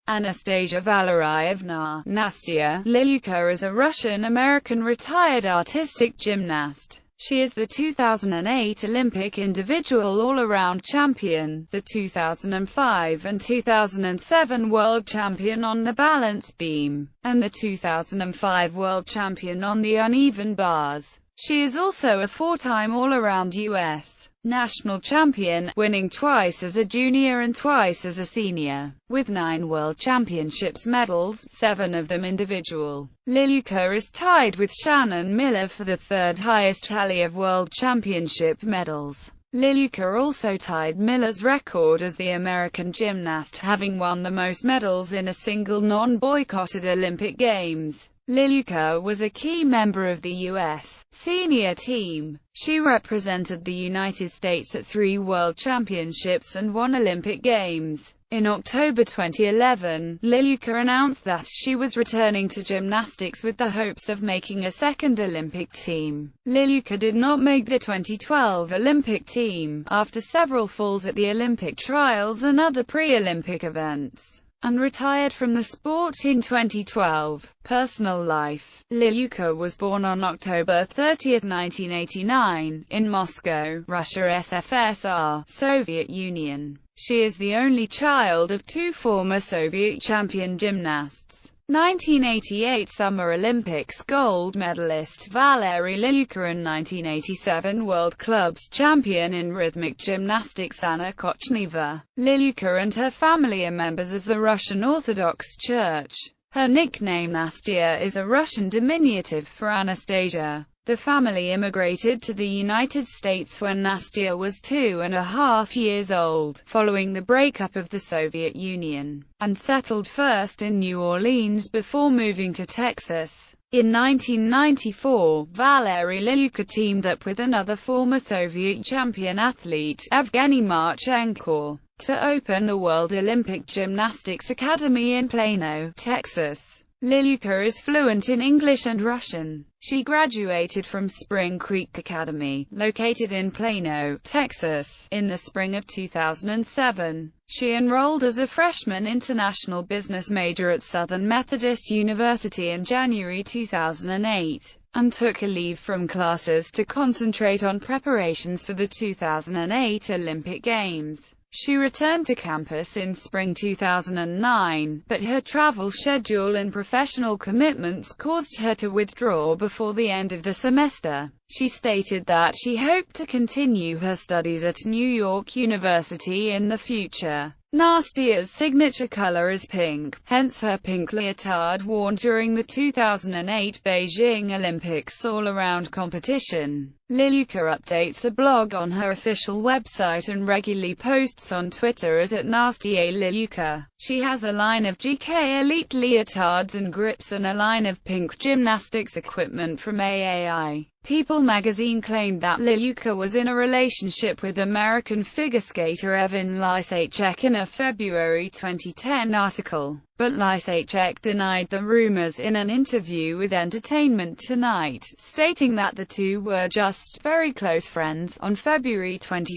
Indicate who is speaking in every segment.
Speaker 1: Anastasia Valeryevna. Nastia Liukin is a Russian-American retired artistic gymnast. She is the 2008 Olympic individual all-around champion, the 2005 and 2007 world champion on the balance beam, and the 2005 world champion on the uneven bars. She is also a four-time all-around U.S. national champion, winning twice as a junior and twice as a senior, with 9 World Championships medals, 7 of them individual. Liukin is tied with Shannon Miller for the third highest tally of World Championship medals. Liukin also tied Miller's record as the American gymnast, having won the most medals in a single non-boycotted Olympic Games. Liukin was a key member of the U.S. senior team. She represented the United States at 3 World Championships and 1 Olympic Games. In October 2011, Liukin announced that she was returning to gymnastics with the hopes of making a second Olympic team. Liukin did not make the 2012 Olympic team, after several falls at the Olympic trials and other pre-Olympic events, and retired from the sport in 2012. Personal life. Liukin was born on October 30, 1989, in Moscow, Russia SFSR, Soviet Union. She is the only child of 2 former Soviet champion gymnasts. 1988 Summer Olympics gold medalist Valeryevna Lukin and 1987 World Clubs champion in rhythmic gymnastics Anna Kochneva. Liukin and her family are members of the Russian Orthodox Church. Her nickname Nastia is a Russian diminutive for Anastasia. The family immigrated to the United States when Nastia was 2.5 years old, following the breakup of the Soviet Union, and settled first in New Orleans before moving to Texas. In 1994, Valeryevna Lukin teamed up with another former Soviet champion athlete, Evgeny Marchenko, to open the World Olympic Gymnastics Academy in Plano, Texas. Liukin is fluent in English and Russian. She graduated from Spring Creek Academy, located in Plano, Texas, in the spring of 2007. She enrolled as a freshman international business major at Southern Methodist University in January 2008, and took a leave from classes to concentrate on preparations for the 2008 Olympic Games. She returned to campus in spring 2009, but her travel schedule and professional commitments caused her to withdraw before the end of the semester. She stated that she hoped to continue her studies at New York University in the future. Nastia's signature color is pink, hence her pink leotard worn during the 2008 Beijing Olympics all-around competition. Liukin updates a blog on her official website and regularly posts on Twitter at Nastia Liukin. She has a line of GK Elite leotards and grips and a line of pink gymnastics equipment from AAI. People magazine claimed that Liukin was in a relationship with American figure skater Evan Lysacek in a February 2010 article, but Lysacek denied the rumors in an interview with Entertainment Tonight, stating that the two were just very close friends. On February 22,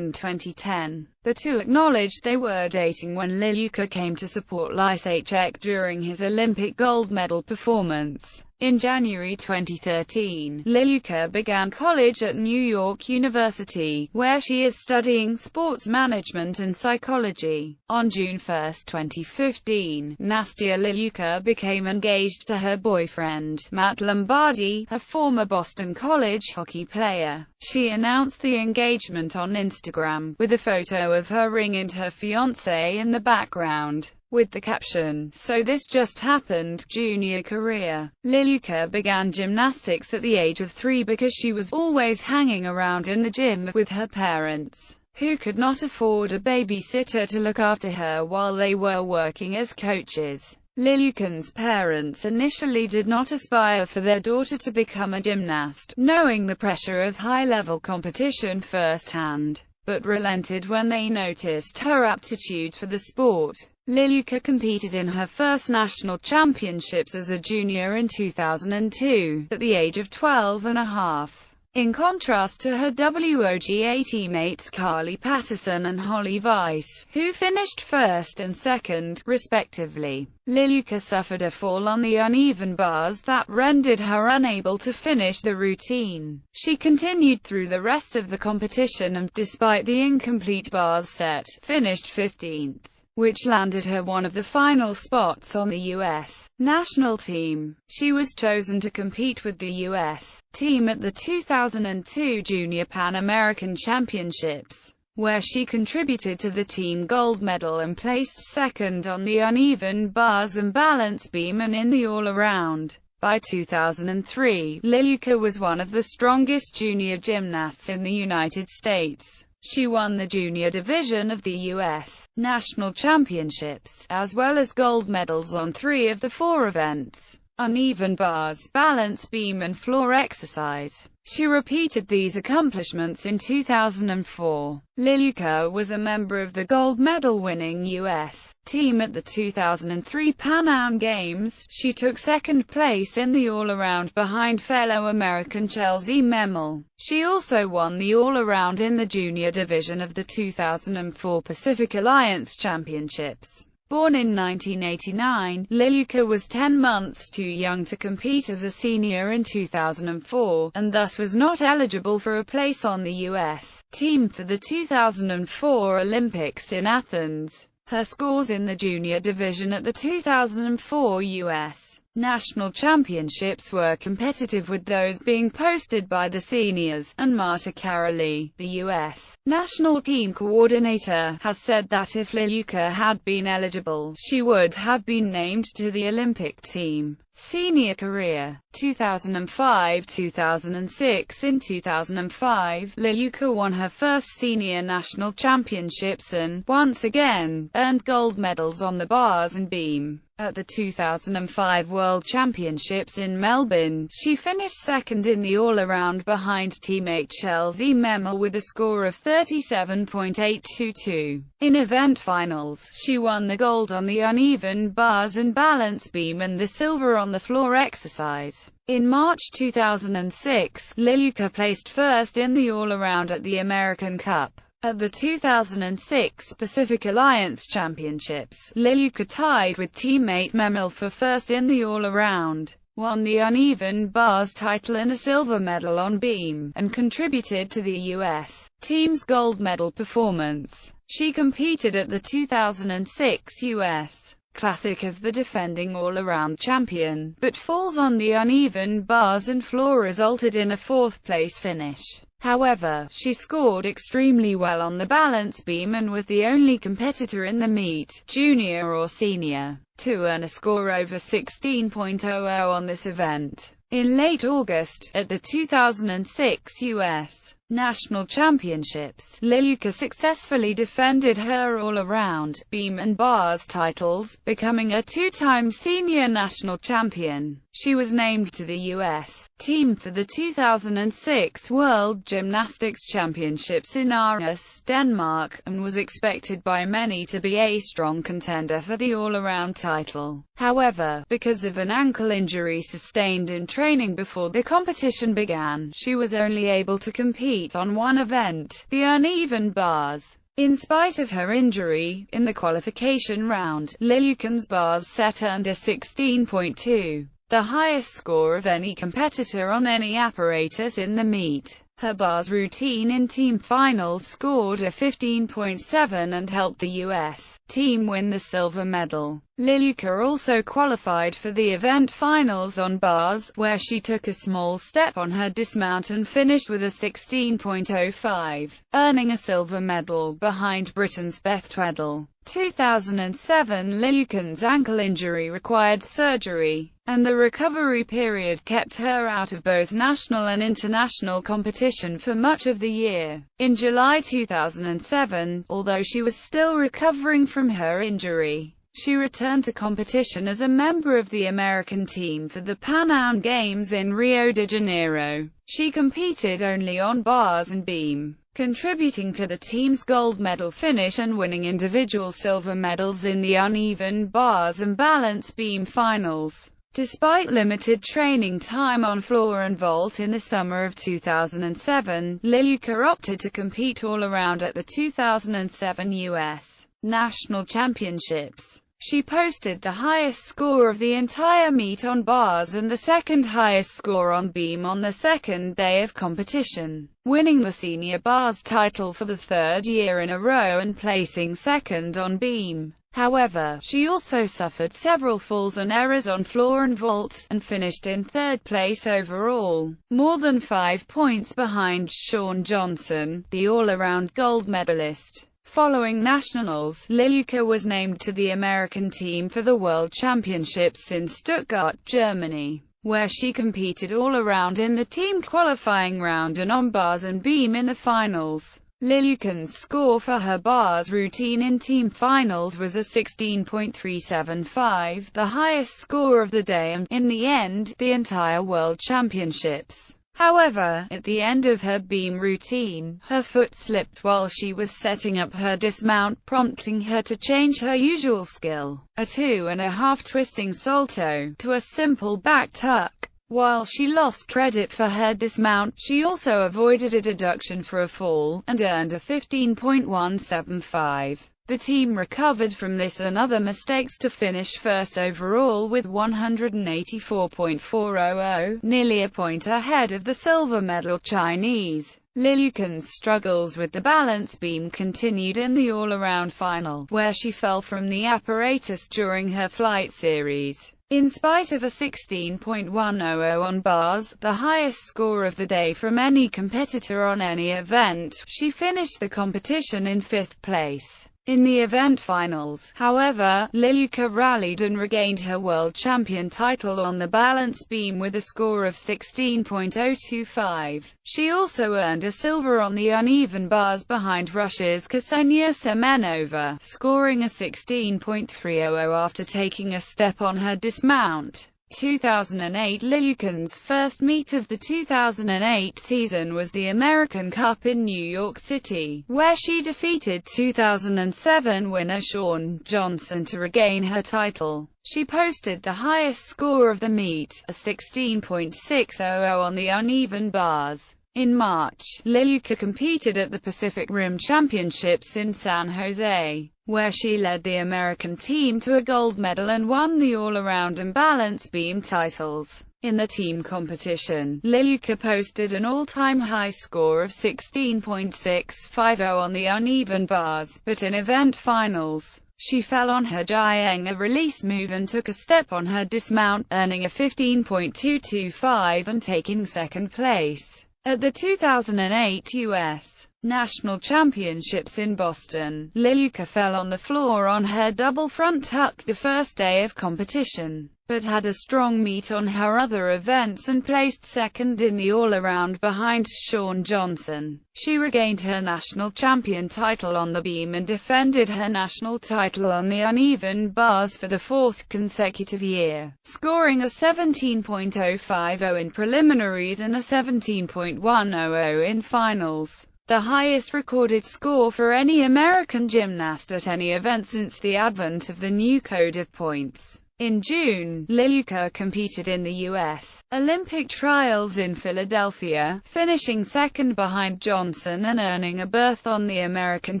Speaker 1: 2010, the two acknowledged they were dating when Liukin came to support Lysacek during his Olympic gold medal performance. In January 2013, Liukin began college at New York University, where she is studying sports management and psychology. On June 1, 2015, Nastia Liukin became engaged to her boyfriend, Matt Lombardi, a former Boston College hockey player. She announced the engagement on Instagram, with a photo of her ring and her fiancé in the background, with the caption, "So this just happened." Junior career. Liukin began gymnastics at the age of 3 because she was always hanging around in the gym with her parents, who could not afford a babysitter to look after her while they were working as coaches. Liukin's parents initially did not aspire for their daughter to become a gymnast, knowing the pressure of high-level competition firsthand, but relented when they noticed her aptitude for the sport. Liukin competed in her first national championships as a junior in 2002, at the age of 12.5. In contrast to her WOGA teammates Carly Patterson and Holly Weiss, who finished first and second, respectively, Liukin suffered a fall on the uneven bars that rendered her unable to finish the routine. She continued through the rest of the competition and, despite the incomplete bars set, finished 15th, which landed her one of the final spots on the U.S. national team. She was chosen to compete with the U.S. team at the 2002 Junior Pan American Championships, where she contributed to the team gold medal and placed second on the uneven bars and balance beam and in the all-around. By 2003, Liukin was one of the strongest junior gymnasts in the United States. She won the junior division of the U.S. national championships, as well as gold medals on 3 of the 4 events: uneven bars, balance beam and floor exercise. She repeated these accomplishments in 2004. Liukin was a member of the gold medal-winning U.S. team at the 2003 Pan Am Games. She took second place in the all-around behind fellow American Chelsea Memel. She also won the all-around in the junior division of the 2004 Pacific Alliance Championships. Born in 1989, Liukin was 10 months too young to compete as a senior in 2004, and thus was not eligible for a place on the U.S. team for the 2004 Olympics in Athens. Her scores in the junior division at the 2004 U.S. national championships were competitive with those being posted by the seniors, and Marta Karoli, the U.S. national team coordinator, has said that if Liukin had been eligible, she would have been named to the Olympic team. Senior career 2005-2006. In 2005, Liukin won her first senior national championships and, once again, earned gold medals on the bars and beam. At the 2005 World Championships in Melbourne, she finished second in the all-around behind teammate Chelsea Memel with a score of 37.822. In event finals, she won the gold on the uneven bars and balance beam and the silver on the floor exercise. In March 2006, Liukin placed first in the all-around at the American Cup. At the 2006 Pacific Alliance Championships, Liukin tied with teammate Memel for first in the all-around, won the uneven bars title and a silver medal on beam, and contributed to the U.S. team's gold medal performance. She competed at the 2006 U.S. Classic as the defending all-around champion, but falls on the uneven bars and floor resulted in a 4th place finish. However, she scored extremely well on the balance beam and was the only competitor in the meet, junior or senior, to earn a score over 16.00 on this event. In late August, at the 2006 U.S. National Championships, Liukin successfully defended her all-around, beam and bars titles, becoming a 2-time senior national champion. She was named to the U.S. team for the 2006 World Gymnastics Championships in Aarhus, Denmark, and was expected by many to be a strong contender for the all-around title. However, because of an ankle injury sustained in training before the competition began, she was only able to compete on one event, the uneven bars. In spite of her injury, in the qualification round, Liukin's bars set earned a 16.2. the highest score of any competitor on any apparatus in the meet. Her bars routine in team finals scored a 15.7 and helped the U.S. team win the silver medal. Liukin also qualified for the event finals on bars, where she took a small step on her dismount and finished with a 16.05, earning a silver medal, behind Britain's Beth Tweddle. 2007 Liukin's ankle injury required surgery, and the recovery period kept her out of both national and international competition for much of the year. In July 2007, although she was still recovering from her injury, she returned to competition as a member of the American team for the Pan Am Games in Rio de Janeiro. She competed only on bars and beam, contributing to the team's gold medal finish and winning individual silver medals in the uneven bars and balance beam finals. Despite limited training time on floor and vault in the summer of 2007, Liukin opted to compete all-around at the 2007 U.S. National Championships. She posted the highest score of the entire meet on bars and the second highest score on beam on the second day of competition, winning the senior bars title for the third year in a row and placing second on beam. However, she also suffered several falls and errors on floor and vault, and finished in third place overall, more than 5 points behind Shawn Johnson, the all-around gold medalist. Following nationals, Liukin was named to the American team for the World Championships in Stuttgart, Germany, where she competed all around in the team qualifying round and on bars and beam in the finals. Liukin's score for her bars routine in team finals was a 16.375, the highest score of the day and, in the end, the entire World Championships. However, at the end of her beam routine, her foot slipped while she was setting up her dismount, prompting her to change her usual skill, a 2.5 twisting salto, to a simple back tuck. While she lost credit for her dismount, she also avoided a deduction for a fall, and earned a 15.175. The team recovered from this and other mistakes to finish first overall with 184.400, nearly a point ahead of the silver medal Chinese. Liukin's struggles with the balance beam continued in the all-around final, where she fell from the apparatus during her flight series. In spite of a 16.100 on bars, the highest score of the day from any competitor on any event, she finished the competition in 5th place. In the event finals, however, Liukin rallied and regained her world champion title on the balance beam with a score of 16.025. She also earned a silver on the uneven bars behind Russia's Ksenia Semenova, scoring a 16.300 after taking a step on her dismount. 2008 Liukin's first meet of the 2008 season was the American Cup in New York City, where she defeated 2007 winner Shawn Johnson to regain her title. She posted the highest score of the meet, a 16.600 on the uneven bars. In March, Liukin competed at the Pacific Rim Championships in San Jose, where she led the American team to a gold medal and won the all-around and balance beam titles. In the team competition, Liukin posted an all-time high score of 16.650 on the uneven bars, but in event finals, she fell on her Jiang release move and took a step on her dismount, earning a 15.225 and taking second place. At the 2008 U.S. National Championships in Boston, Liukin fell on the floor on her double front tuck the first day of competition, but had a strong meet on her other events and placed second in the all-around behind Shawn Johnson. She regained her national champion title on the beam and defended her national title on the uneven bars for the 4th consecutive year, scoring a 17.050 in preliminaries and a 17.100 in finals, the highest recorded score for any American gymnast at any event since the advent of the new code of points. In June, Liukin competed in the U.S. Olympic trials in Philadelphia, finishing second behind Johnson and earning a berth on the American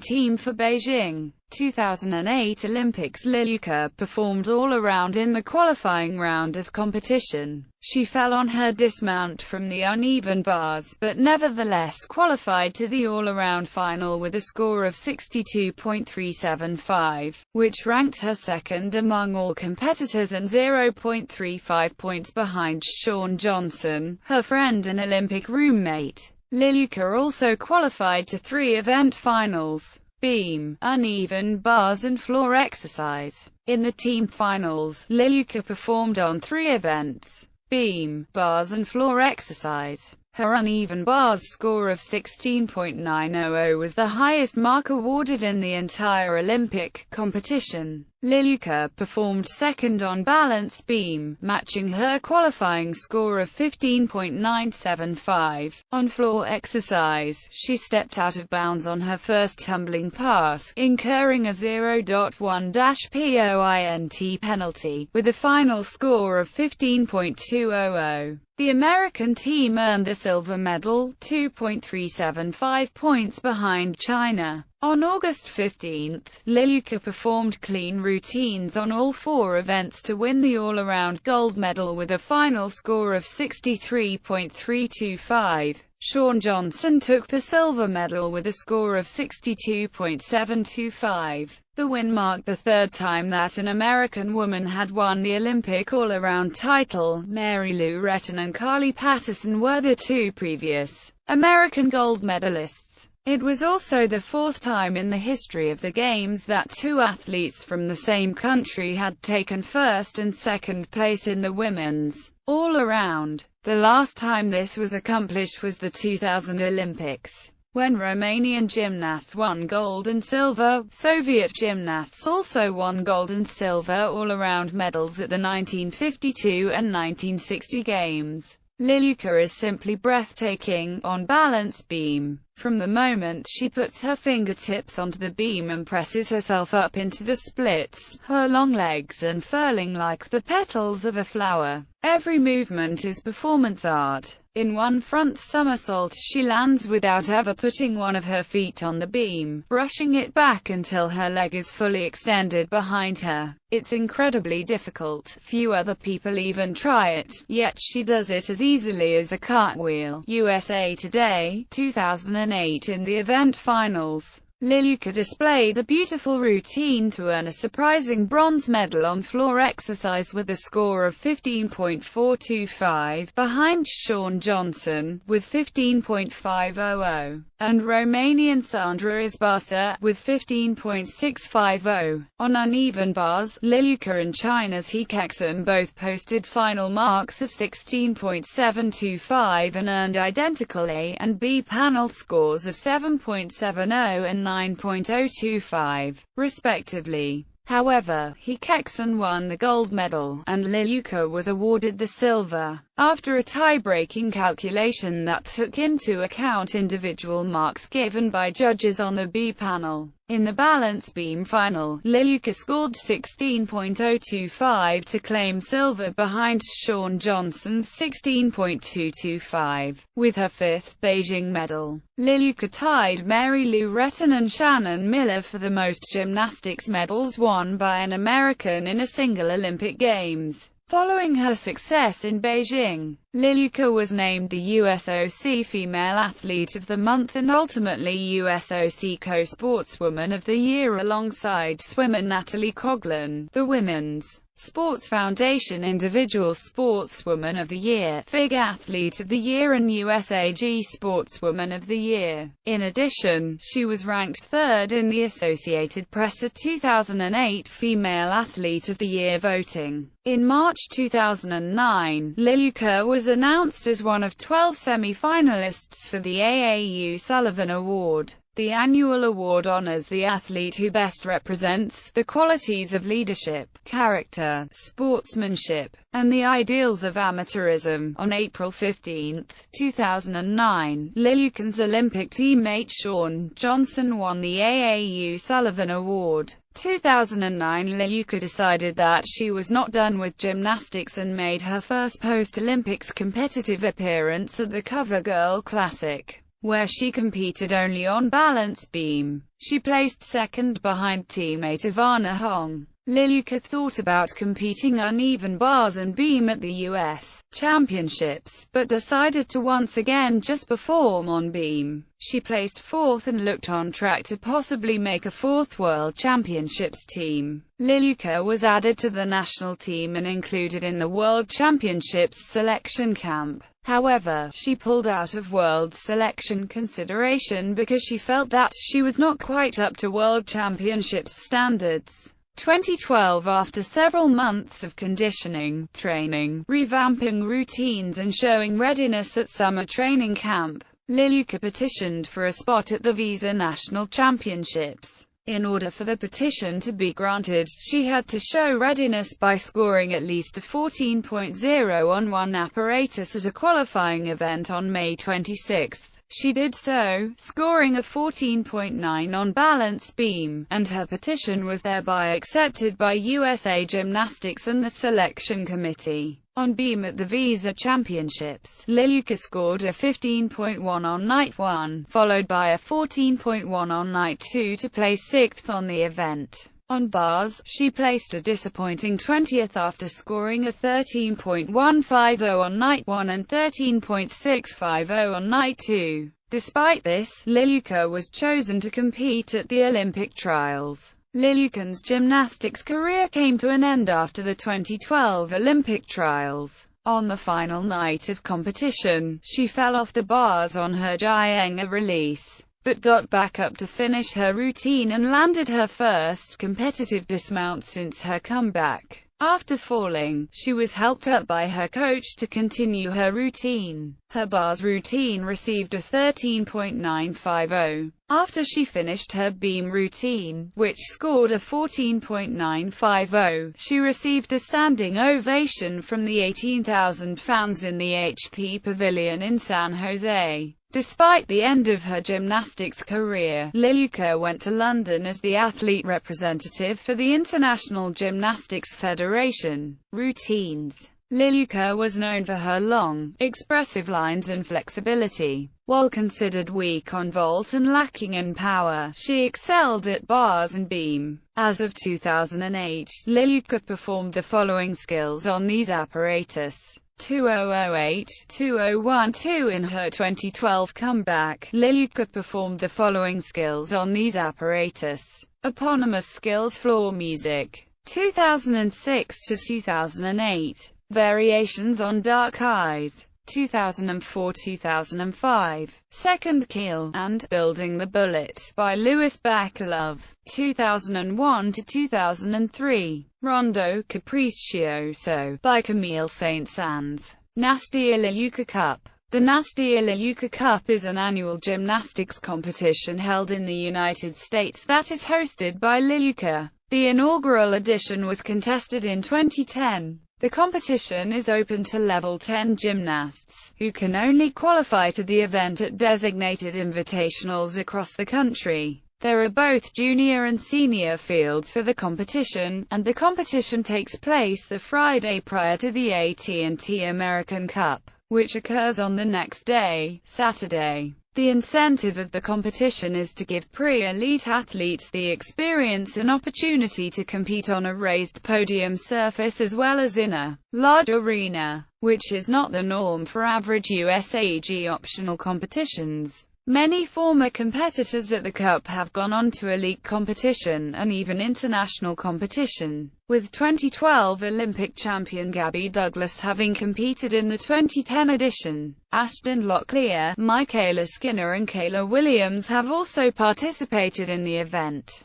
Speaker 1: team for Beijing 2008 Olympics. Liukin performed all around in the qualifying round of competition. She fell on her dismount from the uneven bars, but nevertheless qualified to the all-around final with a score of 62.375, which ranked her second among all competitors and 0.35 points behind Shawn Johnson, her friend and Olympic roommate. Liukin also qualified to 3 event finals: beam, uneven bars and floor exercise. In the team finals, Liukin performed on 3 events: beam, bars and floor exercise. Her uneven bars score of 16.900 was the highest mark awarded in the entire Olympic competition. Liukin performed second on balance beam, matching her qualifying score of 15.975. On floor exercise, she stepped out of bounds on her first tumbling pass, incurring a 0.1-point penalty, with a final score of 15.200. The American team earned the silver medal, 2.375 points behind China. On August 15, Liukin performed clean routines on all 4 events to win the all-around gold medal with a final score of 63.325. Shawn Johnson took the silver medal with a score of 62.725. The win marked the 3rd time that an American woman had won the Olympic all-around title. Mary Lou Retton and Carly Patterson were the 2 previous American gold medalists. It was also the 4th time in the history of the Games that 2 athletes from the same country had taken 1st and 2nd place in the women's all-around. The last time this was accomplished was the 2000 Olympics, when Romanian gymnasts won gold and silver. Soviet gymnasts also won gold and silver all-around medals at the 1952 and 1960 Games. Liukin is simply breathtaking on balance beam. From the moment she puts her fingertips onto the beam and presses herself up into the splits, her long legs unfurling like the petals of a flower. Every movement is performance art. In one front somersault she lands without ever putting one of her feet on the beam, brushing it back until her leg is fully extended behind her. It's incredibly difficult. Few other people even try it, yet she does it as easily as a cartwheel. USA Today, 2008. In the event finals, Liukin displayed a beautiful routine to earn a surprising bronze medal on floor exercise with a score of 15.425, behind Shawn Johnson, with 15.500, and Romanian Sandra Izbasa, with 15.650. On uneven bars, Liukin and China's He Kexon both posted final marks of 16.725 and earned identical A and B panel scores of 7.70 and 9.025, respectively. However, He Kexon won the gold medal, and Liukin was awarded the silver, after a tie-breaking calculation that took into account individual marks given by judges on the B panel. In the balance beam final, Liukin scored 16.025 to claim silver behind Shawn Johnson's 16.225. With her 5th Beijing medal, Liukin tied Mary Lou Retton and Shannon Miller for the most gymnastics medals won by an American in a single Olympic Games. Following her success in Beijing, Liukin was named the USOC Female Athlete of the Month and ultimately USOC Co-Sportswoman of the Year alongside swimmer Natalie Coughlin. The Women's Sports Foundation Individual Sportswoman of the Year, FIG Athlete of the Year and USAG Sportswoman of the Year. In addition, she was ranked 3rd in the Associated Press 2008 Female Athlete of the Year voting. In March 2009, Liukin was announced as one of 12 semi-finalists for the AAU Sullivan Award. The annual award honors the athlete who best represents the qualities of leadership, character, sportsmanship, and the ideals of amateurism. On April 15, 2009, Liukin's Olympic teammate Shawn Johnson won the AAU Sullivan Award. 2009, Liukin decided that she was not done with gymnastics and made her first post-Olympics competitive appearance at the CoverGirl Classic, where she competed only on balance beam. She placed 2nd behind teammate Ivana Hong. Liukin thought about competing uneven bars and beam at the U.S. Championships, but decided to once again just perform on beam. She placed 4th and looked on track to possibly make a 4th World Championships team. Liukin was added to the national team and included in the World Championships selection camp. However, she pulled out of World Selection consideration because she felt that she was not quite up to World Championships standards. 2012, after several months of conditioning, training, revamping routines and showing readiness at summer training camp, Liukin petitioned for a spot at the Visa National Championships. In order for the petition to be granted, she had to show readiness by scoring at least a 14.0 on one apparatus at a qualifying event on May 26. She did so, scoring a 14.9 on balance beam, and her petition was thereby accepted by USA Gymnastics and the selection committee. On beam at the Visa Championships, Liukin scored a 15.1 on night 1, followed by a 14.1 on night 2 to place 6th on the event. On bars, she placed a disappointing 20th after scoring a 13.150 on night 1 and 13.650 on night 2. Despite this, Liukin was chosen to compete at the Olympic trials. Liukin's gymnastics career came to an end after the 2012 Olympic trials. On the final night of competition, she fell off the bars on her Jianga release, but got back up to finish her routine and landed her first competitive dismount since her comeback. After falling, she was helped up by her coach to continue her routine. Her bars routine received a 13.950. After she finished her beam routine, which scored a 14.950, she received a standing ovation from the 18,000 fans in the HP Pavilion in San Jose. Despite the end of her gymnastics career, Liukin went to London as the athlete representative for the International Gymnastics Federation. Routines. Liukin was known for her long, expressive lines and flexibility. While considered weak on vault and lacking in power, she excelled at bars and beam. As of 2008, Liukin performed the following skills on these apparatus: 2008, 2012. In her 2012 comeback, Liukin performed the following skills on these apparatus: eponymous skills floor music, 2006 to 2008, variations on dark eyes, 2004-2005, second keel, and Building the Bullet by Louis Bacalov, 2001 to 2003, Rondo Capriccioso by Camille Saint-Saëns. Nastia Liukin Cup. The Nastia Liukin Cup is an annual gymnastics competition held in the United States that is hosted by Liukin. The inaugural edition was contested in 2010. The competition is open to level 10 gymnasts, who can only qualify to the event at designated invitationals across the country. There are both junior and senior fields for the competition, and the competition takes place the Friday prior to the AT&T American Cup, which occurs on the next day, Saturday. The incentive of the competition is to give pre-elite athletes the experience and opportunity to compete on a raised podium surface as well as in a large arena, which is not the norm for average USAG optional competitions. Many former competitors at the Cup have gone on to elite competition and even international competition, with 2012 Olympic champion Gabby Douglas having competed in the 2010 edition. Ashton Locklear, Michaela Skinner and Kayla Williams have also participated in the event.